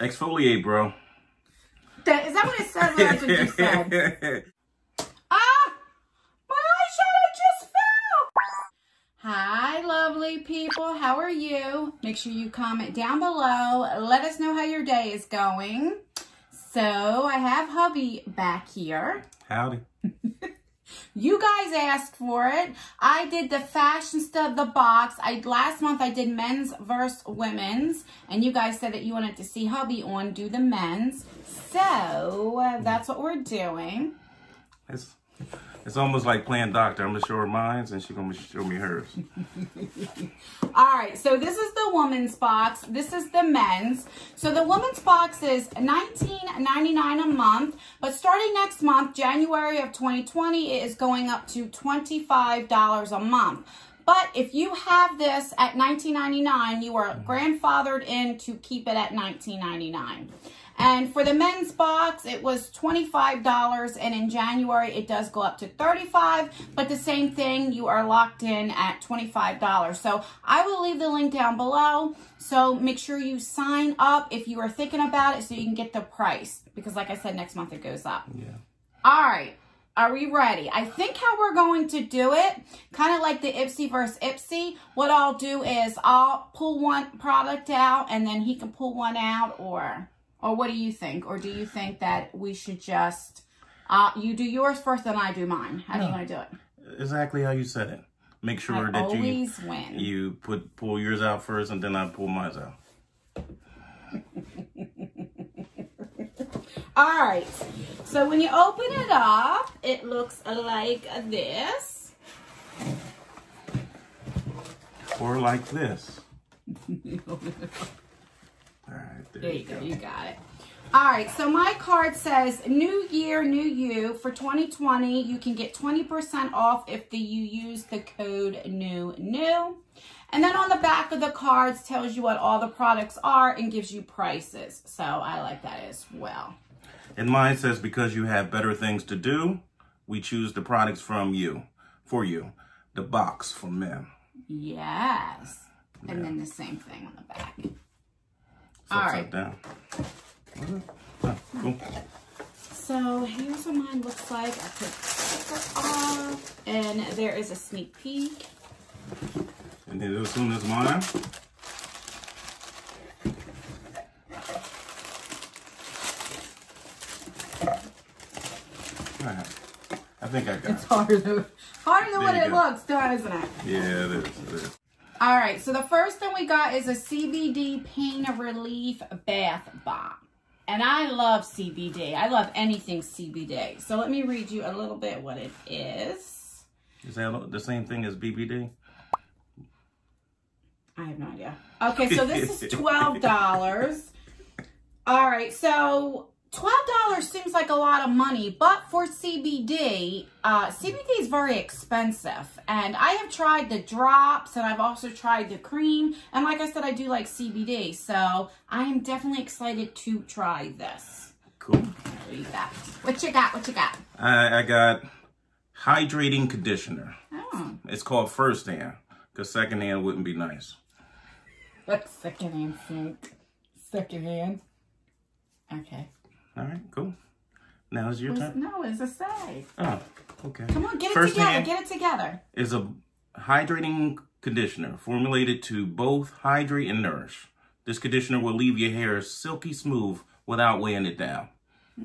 Exfoliate, bro. Is that what it said? That's what you said. Ah! My eyeshadow just fell! Hi, lovely people. How are you? Make sure you comment down below. Let us know how your day is going. So, I have hubby back here. Howdy. You guys asked for it. I did the fashion stuff, the box. Last month I did men's versus women's, and you guys said that you wanted to see hubby on do the men's. So that's what we're doing. It's almost like playing doctor. I'm gonna show her mine, and she's gonna show me hers. All right, so this is the woman's box. This is the men's. So the woman's box is $19.99 a month, but starting next month, January of 2020, it is going up to $25 a month. But if you have this at $19.99, you are grandfathered in to keep it at $19.99. And for the men's box, it was $25, and in January, it does go up to $35, but the same thing, you are locked in at $25. So I will leave the link down below, so make sure you sign up if you are thinking about it so you can get the price, because like I said, next month it goes up. Yeah. All right. Are we ready? I think how we're going to do it, kind of like the Ipsy versus Ipsy, what I'll do is I'll pull one product out, and then he can pull one out, or what do you think? Or do you think that we should just, you do yours first, then I do mine? How do you want to do it? Exactly how you said it. Make sure that always win. You pull yours out first, and then I pull mine out. All right. So when you open it up, it looks like this. Or like this. All right, there you go. You got it. All right. So my card says, New Year, New You. For 2020, you can get 20% off if you use the code NEW. And then on the back of the cards tells you what all the products are and gives you prices. So I like that as well. And mine says, because you have better things to do, we choose the products for you. The box for men. Yes. Yeah. And then the same thing on the back. All right. Down. Oh, cool. So here's what mine looks like. I took the sticker off, and there is a sneak peek. And then as soon as mine. All right. I think I got it. It's harder than what it looks, isn't it? Yeah, it is. All right, so the first thing we got is a CBD Pain Relief Bath Bomb. And I love CBD. I love anything CBD. So let me read you a little bit what it is. Is that the same thing as BBD? I have no idea. Okay, so this is $12. All right, so $12 seems like a lot of money, but for CBD, CBD is very expensive. And I have tried the drops, and I've also tried the cream. And like I said, I do like CBD, so I am definitely excited to try this. Cool. Read that. What you got? What you got? I got hydrating conditioner. Oh. It's called First Hand, because second hand wouldn't be nice. What's second hand scent? Second hand. Okay. All right, cool. Now is your turn. No, it's a say. Oh, okay. Come on, get it together. Get it together. Is a hydrating conditioner formulated to both hydrate and nourish. This conditioner will leave your hair silky smooth without weighing it down.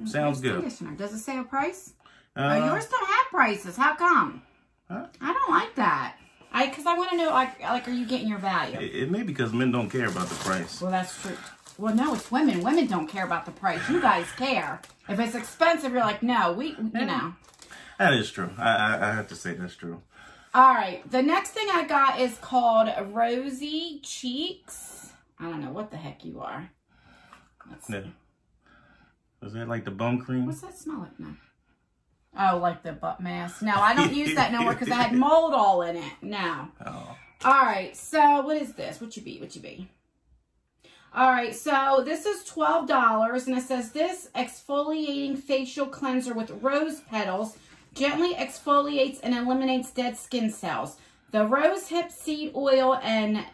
Sounds good. Conditioner. Does it say a price? Yours don't have prices. How come? Huh? I don't like that. Because I want to know, like, are you getting your value? It may be because men don't care about the price. Well, that's true. Well, no, it's women. Women don't care about the price. You guys care. If it's expensive, you're like, no, you know. That is true. I have to say that's true. All right. The next thing I got is called Rosy Cheeks. I don't know what the heck you are. Let's see. Is that like the bum cream? What's that smell like now? Oh, like the butt mask. No, I don't use that no more because I had mold all in it. No. Oh. All right. So what is this? What you be? All right, so this is $12, and it says this exfoliating facial cleanser with rose petals gently exfoliates and eliminates dead skin cells. The rose hip seed oil and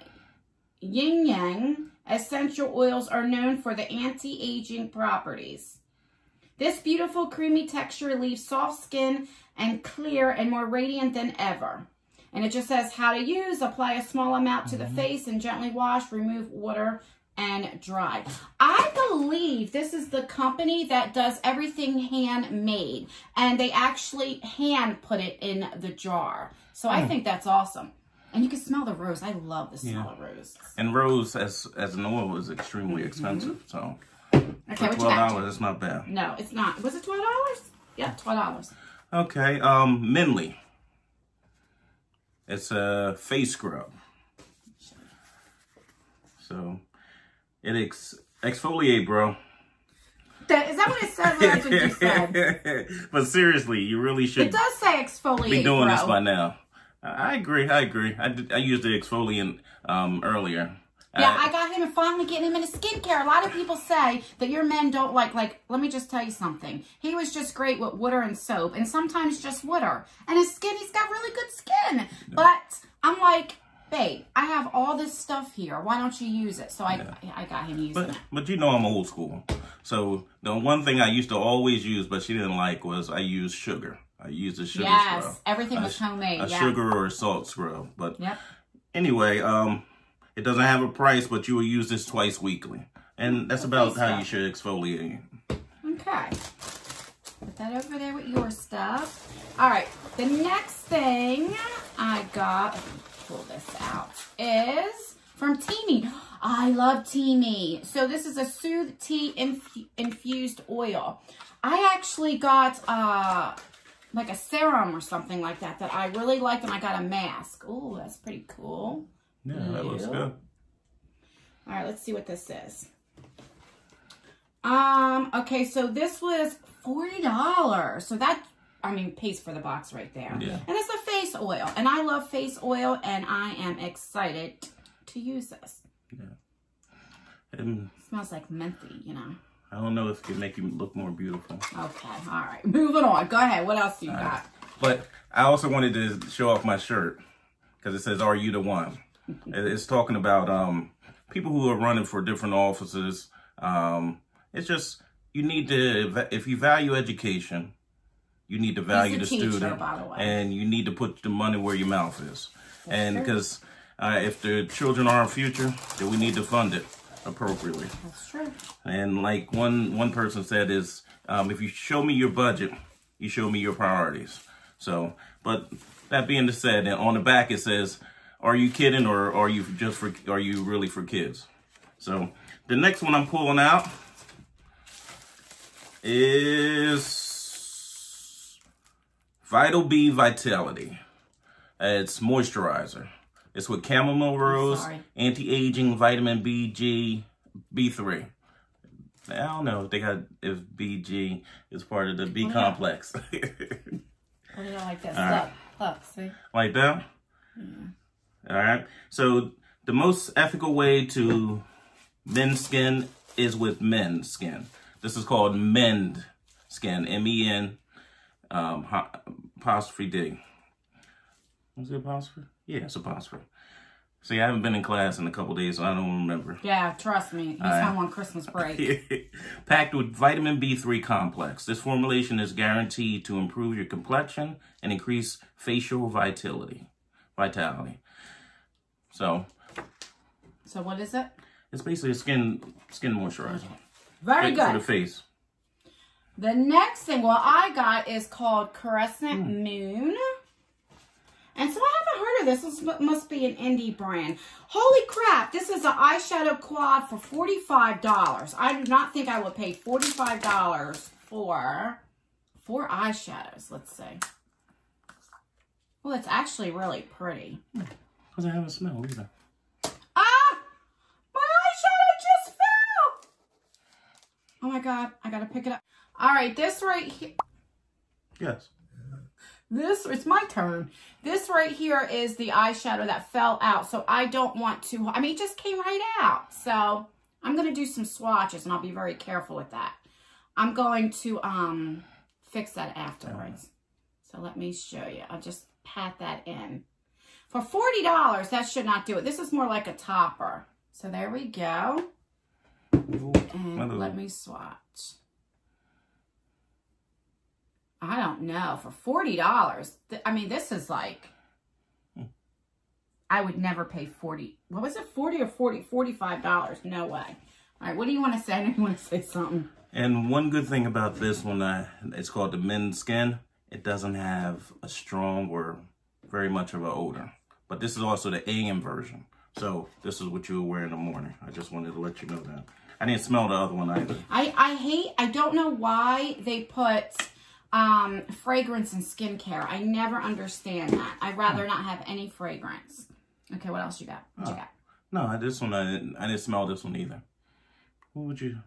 yin yang essential oils are known for the anti-aging properties. This beautiful creamy texture leaves soft skin and clear and more radiant than ever. And it just says how to use. Apply a small amount to the face and gently wash, remove water, and dry. I believe this is the company that does everything handmade. And they actually hand put it in the jar. So I think that's awesome. And you can smell the rose. I love the smell of rose. And rose as an oil is extremely expensive. So Okay, for $12, it's not bad. No, it's not. Was it $12? Yeah, $12. Okay, Minley. It's a face scrub. So it exfoliate, bro. Is that what it said? Or that's what you said? But seriously, you really should. It does say exfoliate, be doing bro. this by now. I agree. I used the exfoliant earlier. Yeah, I got him and finally getting him into skincare. A lot of people say that your men don't like, let me just tell you something. He was just great with water and soap, and sometimes just water. And his skin, he's got really good skin. Yeah. But I'm like, babe, I have all this stuff here. Why don't you use it? So I got him using it. But you know I'm old school. So the one thing I used to always use, but she didn't like, was I used sugar. I used a sugar scrub. Yes, everything was homemade. A sugar or a salt scrub. But yep. Anyway, it doesn't have a price, but you will use this twice weekly. And that's about how you should exfoliate. Okay. Put that over there with your stuff. All right. The next thing I got, let me pull this out, is from Teami. I love Teami. So this is a Soothe Tea infused oil. I actually got like a serum or something like that I really liked, and I got a mask. Oh, that's pretty cool. Yeah, that looks good. All right, let's see what this is. Okay, so this was $40. So that, pays for the box right there. Yeah. And it's a face oil. And I love face oil, and I am excited to use this. Yeah. And it smells like menthy, you know. I don't know if it can make you look more beautiful. Okay, all right. Moving on. Go ahead. What else do you got? But I also wanted to show off my shirt because it says, "Are you the one?" It's talking about people who are running for different offices. It's just, you need to, if you value education, you need to value the student. By the way. And you need to put the money where your mouth is. And because if the children are our future, then we need to fund it appropriately. That's true. And like one person said is, if you show me your budget, you show me your priorities. So, but that being said, on the back it says, "Are you kidding, or are you really for kids?" So the next one I'm pulling out is Vital B Vitality. It's moisturizer. It's with chamomile rose, anti-aging, vitamin B, B3. I don't know if if BG is part of the B complex. Oh, you don't like that. Look, see? Like that? Yeah. All right. So the most ethical way to mend skin is with men's skin. This is called Mend Skin. M-E-N apostrophe D. Was it apostrophe? Yeah, it's apostrophe. See, I haven't been in class in a couple days, so I don't remember. Yeah, trust me. He's home on Christmas break. Packed with vitamin B3 complex. This formulation is guaranteed to improve your complexion and increase facial vitality. So what is it? It's basically a skin moisturizer. Very good. For the face. The next thing, I got is called Crescent Moon. And so I haven't heard of this. This must be an indie brand. Holy crap. This is an eyeshadow quad for $45. I do not think I would pay $45 for 4 eyeshadows. Let's see. Well, it's actually really pretty. Because I haven't smelled either. Ah! My eyeshadow just fell! Oh my God. I got to pick it up. All right. This right here. Yes. It's my turn. This right here is the eyeshadow that fell out. So I don't want to, it just came right out. So I'm going to do some swatches and I'll be very careful with that. I'm going to fix that afterwards. So let me show you. I'll just pat that in. For $40, that should not do it. This is more like a topper. So there we go. Ooh, And let me swatch. I don't know. For $40, I mean, this is like, I would never pay 40. What was it? 40 or 40? $45. No way. All right. What do you want to say? I know you want to say something. And one good thing about this one, it's called the Men's Skin. It doesn't have a strong or very much of an odor. But this is also the AM version. So this is what you'll wear in the morning. I just wanted to let you know that. I didn't smell the other one either. I don't know why they put fragrance in skincare. I never understand that. I'd rather not have any fragrance. Okay, what else you got? What you got? No, this one, I didn't smell this one either. What would you...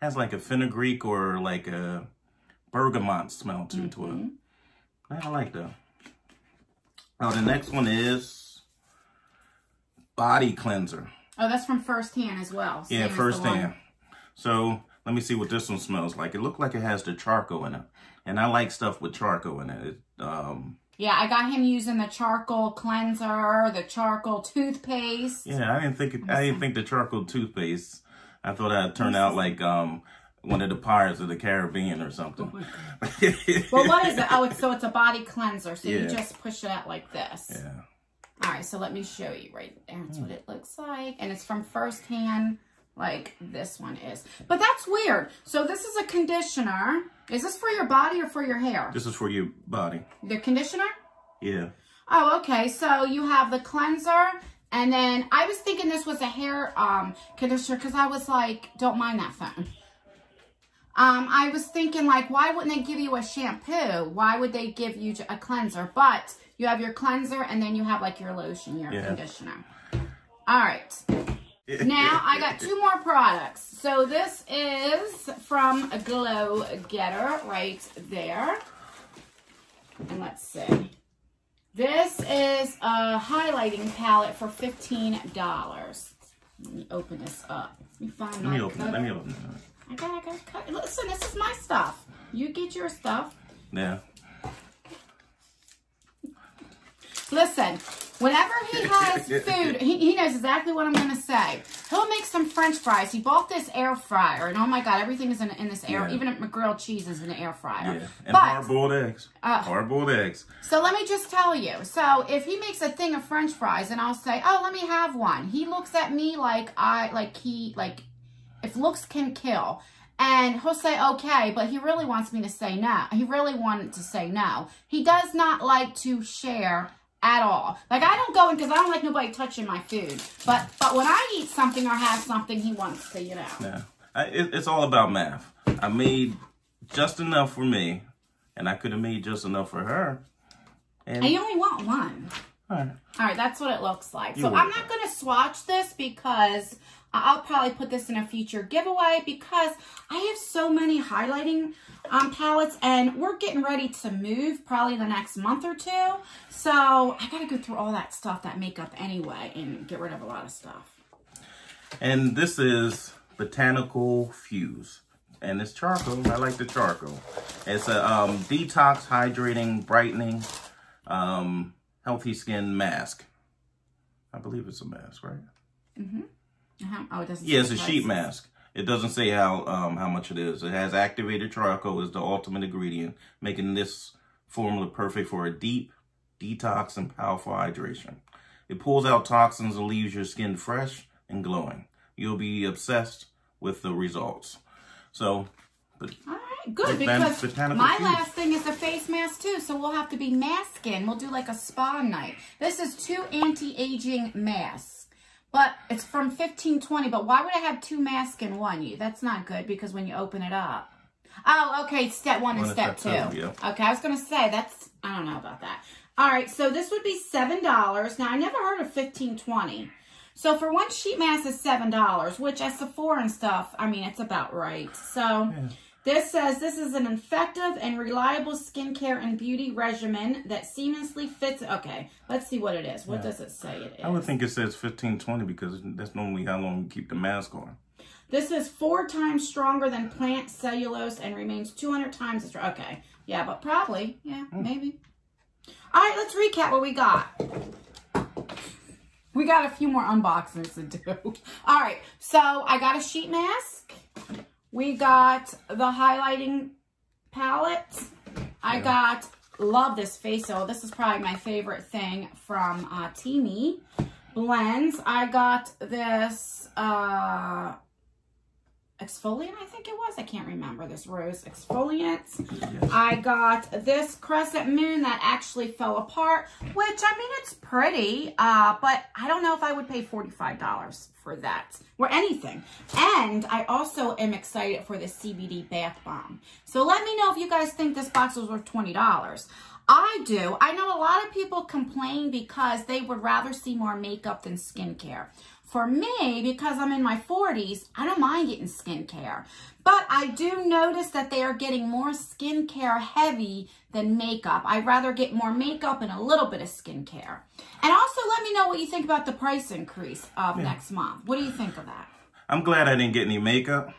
Has like a fenugreek or like a bergamot smell to it. I like that. Now the next one is body cleanser. Oh, that's from First Hand as well. Yeah, First Hand. So let me see what this one smells like. It looked like it has the charcoal in it, and I like stuff with charcoal in it. Yeah, I got him using the charcoal cleanser, the charcoal toothpaste. Yeah, I didn't think the charcoal toothpaste. I thought that'd turn out like one of the Pirates of the Caribbean or something. Oh well, what is it? Oh, it's a body cleanser. So you just push it out like this. Yeah. All right, so let me show you right there. That's what it looks like. And it's from First Hand, like this one is. But that's weird. So this is a conditioner. Is this for your body or for your hair? This is for your body. The conditioner? Yeah. Oh, okay. So you have the cleanser. And then I was thinking this was a hair conditioner because I was like, don't mind that phone. I was thinking like, why wouldn't they give you a shampoo? Why would they give you a cleanser? But you have your cleanser and then you have like your lotion, your conditioner. All right. Now I got 2 more products. So this is from Glow Getter right there. And let's see. This is a highlighting palette for $15. Let me open this up. Let me open it. I gotta cut. Listen, this is my stuff. You get your stuff. Yeah. Listen, whenever he has food, he knows exactly what I'm going to say. He'll make some French fries. He bought this air fryer, and oh my God, everything is in this air. Even a grilled cheese is in the air fryer. Yeah, and hard-boiled eggs. Hard-boiled eggs. So let me just tell you. So if he makes a thing of French fries, and I'll say, "Oh, let me have one," he looks at me like if looks can kill. And he'll say, okay, but he really wants me to say no. He really wanted to say no. He does not like to share at all. Like, I don't go in because I don't like nobody touching my food. But when I eat something or have something, he wants to, you know. Yeah. It's all about math. I made just enough for me, and I could have made just enough for her. And you only want one. All right, that's what it looks like. So I'm not going to swatch this because I'll probably put this in a future giveaway because I have so many highlighting palettes and we're getting ready to move probably the next month or 2. So I got to go through all that stuff, that makeup anyway, and get rid of a lot of stuff. And this is Botanical Fuse. And it's charcoal. I like the charcoal. It's a detox, hydrating, brightening, healthy skin mask. I believe it's a mask, right? Mm-hmm. Oh, it doesn't. Yeah, it's a sheet mask. It doesn't say how much it is. It has activated charcoal as the ultimate ingredient, making this formula perfect for a deep detox and powerful hydration. It pulls out toxins and leaves your skin fresh and glowing. You'll be obsessed with the results. So, all right, good, because my last thing is a face mask too, so we'll have to be masking. We'll do like a spa night. This is 2 anti-aging masks. But it's from 1520. But why would I have 2 masks in one? That's not good because when you open it up. Oh, okay. Step 1 and step 2. Yeah. Okay, I was going to say I don't know about that. All right, so this would be $7. Now, I never heard of 1520. So for one sheet mask is $7, which at Sephora and stuff, I mean, it's about right. So this says this is an effective and reliable skincare and beauty regimen that seamlessly fits. Okay, let's see what it is. What does it say it is? I would think it says 1520 because that's normally how long you keep the mask on. This is 4 times stronger than plant cellulose and remains 200 times as strong. Okay, yeah, but probably, maybe. All right, let's recap what we got. We got a few more unboxings to do. All right, so I got a sheet mask. We got the highlighting palette. I got, love this face oil. This is probably my favorite thing from Teami Blends. I got this exfoliant, I think it was. I can't remember. This rose exfoliant. Yes. I got this crescent moon that actually fell apart, which, I mean, it's pretty, but I don't know if I would pay $45 for that or anything. And I also am excited for the CBD bath bomb. So let me know if you guys think this box was worth $20. I do. I know a lot of people complain because they would rather see more makeup than skincare. For me, because I'm in my 40s, I don't mind getting skincare. But I do notice that they are getting more skincare heavy than makeup. I'd rather get more makeup and a little bit of skincare. And also let me know what you think about the price increase of next month. What do you think of that? I'm glad I didn't get any makeup.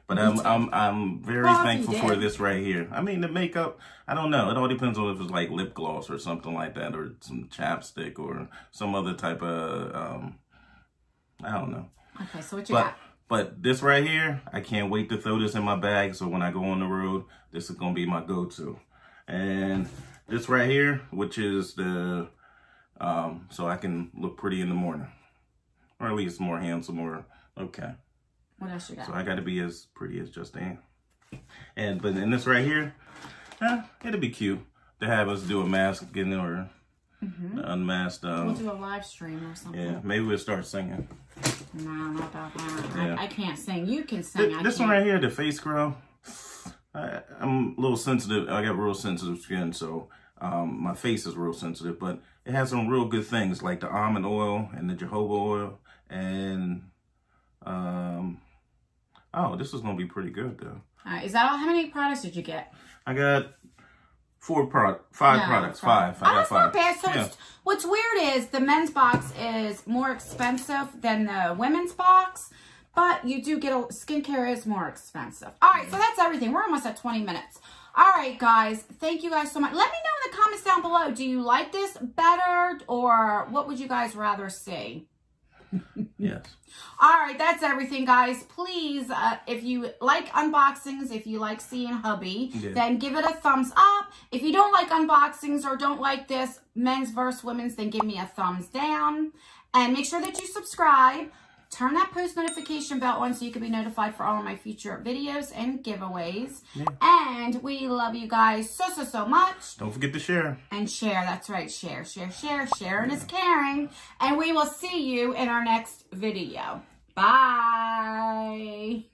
But I'm very thankful for this right here. I mean, the makeup, I don't know. It all depends on if it's like lip gloss or something like that, or some chapstick or some other type of, I don't know. Okay, so what you got? But this right here, I can't wait to throw this in my bag. So when I go on the road, this is going to be my go-to. And this right here, which is the, so I can look pretty in the morning. Or at least more handsome or, okay. What else you got? So I got to be as pretty as Justine. But in this right here, it'll be cute to have us do a mask again or unmasked. We'll do a live stream or something. Yeah, maybe we'll start singing. No, not about that. Yeah. I can't sing. You can sing. This one right here, the face scrub, I'm a little sensitive. I got real sensitive skin, so my face is real sensitive. But it has some real good things like the almond oil and the jojoba oil and oh, this is gonna be pretty good though. All right, is that all? How many products did you get? I got five products. I got five. That's not bad. So what's weird is the men's box is more expensive than the women's box, but you do get skincare is more expensive. All right, so that's everything. We're almost at 20 minutes. All right, guys. Thank you guys so much. Let me know in the comments down below. Do you like this better, or what would you guys rather see? Yes. All right, that's everything, guys. Please, if you like unboxings, if you like seeing hubby, then give it a thumbs up. If you don't like unboxings or don't like this men's versus women's, then give me a thumbs down. And make sure that you subscribe. Turn that post notification bell on so you can be notified for all of my future videos and giveaways. Yeah. And we love you guys so much. Don't forget to share. And share. That's right. Share. Sharing is caring. And we will see you in our next video. Bye.